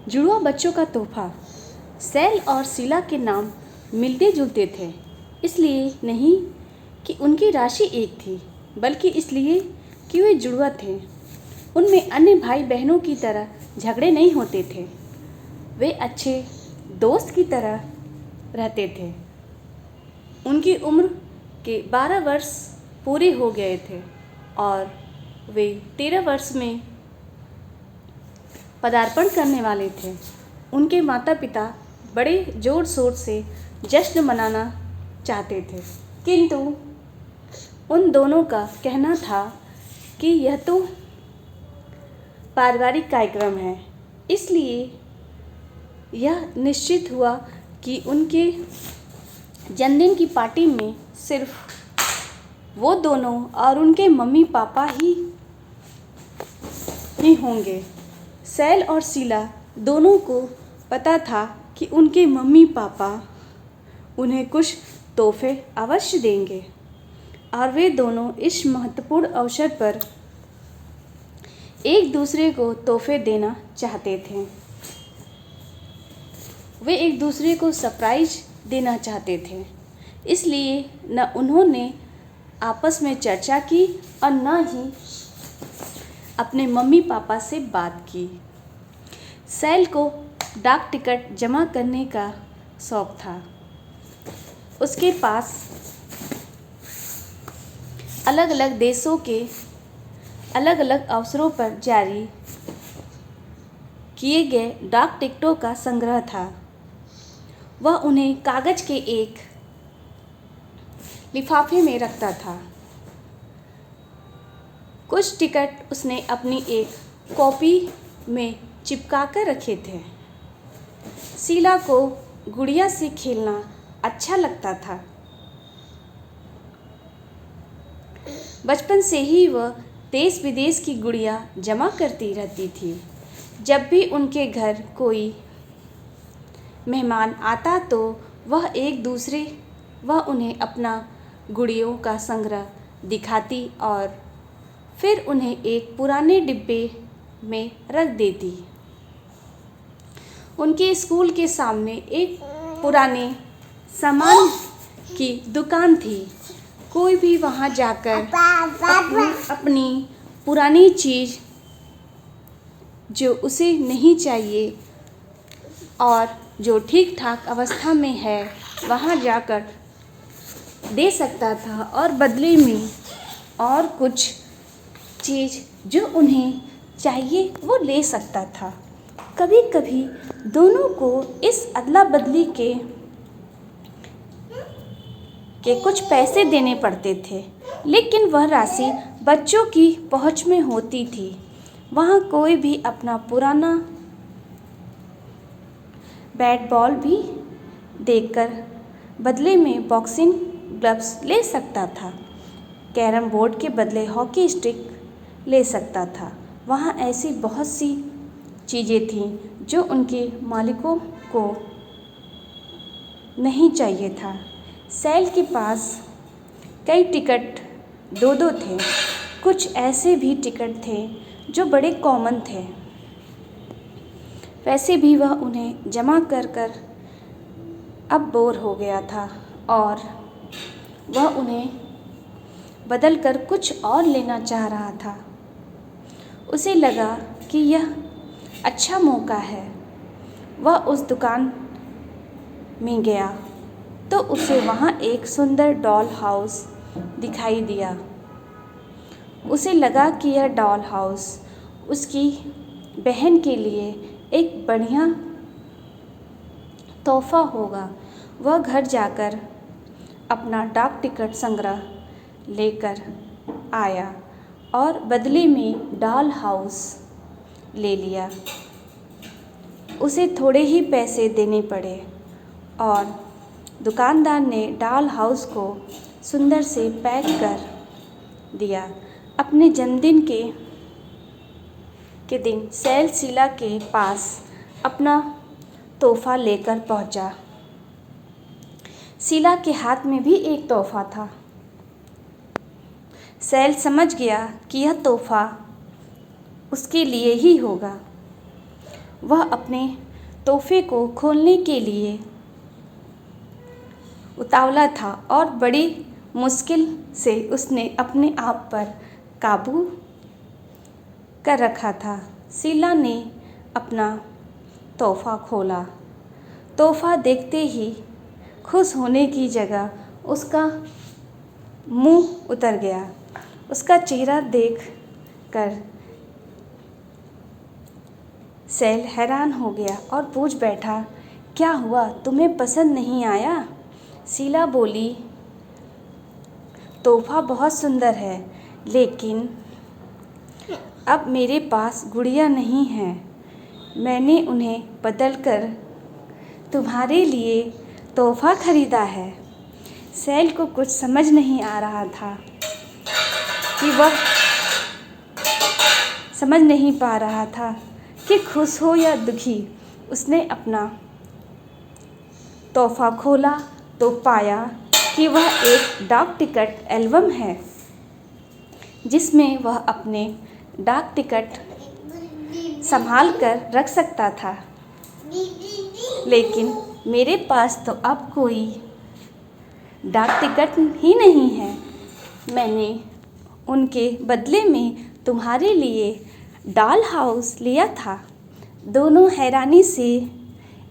जुड़वा बच्चों का तोहफा। सैल और शीला के नाम मिलते जुलते थे, इसलिए नहीं कि उनकी राशि एक थी, बल्कि इसलिए कि वे जुड़वा थे। उनमें अन्य भाई बहनों की तरह झगड़े नहीं होते थे। वे अच्छे दोस्त की तरह रहते थे। उनकी उम्र के 12 वर्ष पूरे हो गए थे और वे 13 वर्ष में पदार्पण करने वाले थे। उनके माता पिता बड़े जोर शोर से जश्न मनाना चाहते थे, किंतु उन दोनों का कहना था कि यह तो पारिवारिक कार्यक्रम है, इसलिए यह निश्चित हुआ कि उनके जन्मदिन की पार्टी में सिर्फ वो दोनों और उनके मम्मी पापा ही होंगे। सैल और शीला दोनों को पता था कि उनके मम्मी पापा उन्हें कुछ तोहफे अवश्य देंगे और वे दोनों इस महत्वपूर्ण अवसर पर एक दूसरे को तोहफे देना चाहते थे। वे एक दूसरे को सरप्राइज देना चाहते थे, इसलिए न उन्होंने आपस में चर्चा की और न ही अपने मम्मी पापा से बात की। सैल को डाक टिकट जमा करने का शौक था। उसके पास अलग अलग देशों के अलग अलग अवसरों पर जारी किए गए डाक टिकटों का संग्रह था। वह उन्हें कागज के एक लिफाफे में रखता था। कुछ टिकट उसने अपनी एक कॉपी में चिपका कर रखे थे। शीला को गुड़िया से खेलना अच्छा लगता था। बचपन से ही वह देश विदेश की गुड़िया जमा करती रहती थी। जब भी उनके घर कोई मेहमान आता तो वह उन्हें अपना गुड़ियों का संग्रह दिखाती और फिर उन्हें एक पुराने डिब्बे में रख देती। उनके स्कूल के सामने एक पुराने सामान की दुकान थी। कोई भी वहां जाकर अपनी पुरानी चीज़ जो उसे नहीं चाहिए और जो ठीक ठाक अवस्था में है वहां जाकर दे सकता था और बदले में और कुछ चीज़ जो उन्हें चाहिए वो ले सकता था। कभी कभी दोनों को इस अदला बदली के कुछ पैसे देने पड़ते थे, लेकिन वह राशि बच्चों की पहुंच में होती थी। वहां कोई भी अपना पुराना बैट बॉल भी देकर बदले में बॉक्सिंग ग्लव्स ले सकता था। कैरम बोर्ड के बदले हॉकी स्टिक ले सकता था। वहाँ ऐसी बहुत सी चीज़ें थीं जो उनके मालिकों को नहीं चाहिए था। सैल के पास कई टिकट दो थे। कुछ ऐसे भी टिकट थे जो बड़े कॉमन थे। वैसे भी वह उन्हें जमा कर अब बोर हो गया था और वह उन्हें बदल कर कुछ और लेना चाह रहा था। उसे लगा कि यह अच्छा मौका है। वह उस दुकान में गया तो उसे वहाँ एक सुंदर डॉल हाउस दिखाई दिया। उसे लगा कि यह डॉल हाउस उसकी बहन के लिए एक बढ़िया तोहफा होगा। वह घर जाकर अपना डाक टिकट संग्रह लेकर आया और बदले में डॉल हाउस ले लिया। उसे थोड़े ही पैसे देने पड़े और दुकानदार ने डॉल हाउस को सुंदर से पैक कर दिया। अपने जन्मदिन के दिन सैल शीला के पास अपना तोहफा लेकर पहुंचा। शीला के हाथ में भी एक तोहफा था। सैल समझ गया कि यह तोहफा उसके लिए ही होगा। वह अपने तोहफे को खोलने के लिए उतावला था और बड़ी मुश्किल से उसने अपने आप पर काबू कर रखा था। शीला ने अपना तोहफा खोला। तोहफा देखते ही खुश होने की जगह उसका मुंह उतर गया। उसका चेहरा देख कर सैल हैरान हो गया और पूछ बैठा, क्या हुआ, तुम्हें पसंद नहीं आया? शीला बोली, तोहफा बहुत सुंदर है, लेकिन अब मेरे पास गुड़िया नहीं है। मैंने उन्हें बदल कर तुम्हारे लिए तोहफा खरीदा है। सैल को कुछ समझ नहीं आ रहा था कि वह समझ नहीं पा रहा था कि खुश हो या दुखी। उसने अपना तोहफा खोला तो पाया कि वह एक डाक टिकट एल्बम है, जिसमें वह अपने डाक टिकट संभाल कर रख सकता था। लेकिन मेरे पास तो अब कोई डाक टिकट ही नहीं है। मैंने उनके बदले में तुम्हारे लिए डॉल हाउस लिया था। दोनों हैरानी से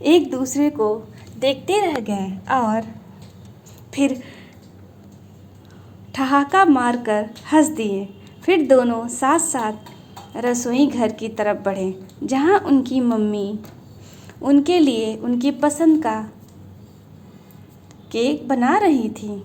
एक दूसरे को देखते रह गए और फिर ठहाका मारकर हंस दिए। फिर दोनों साथ साथ रसोई घर की तरफ बढ़े, जहां उनकी मम्मी उनके लिए उनकी पसंद का केक बना रही थी।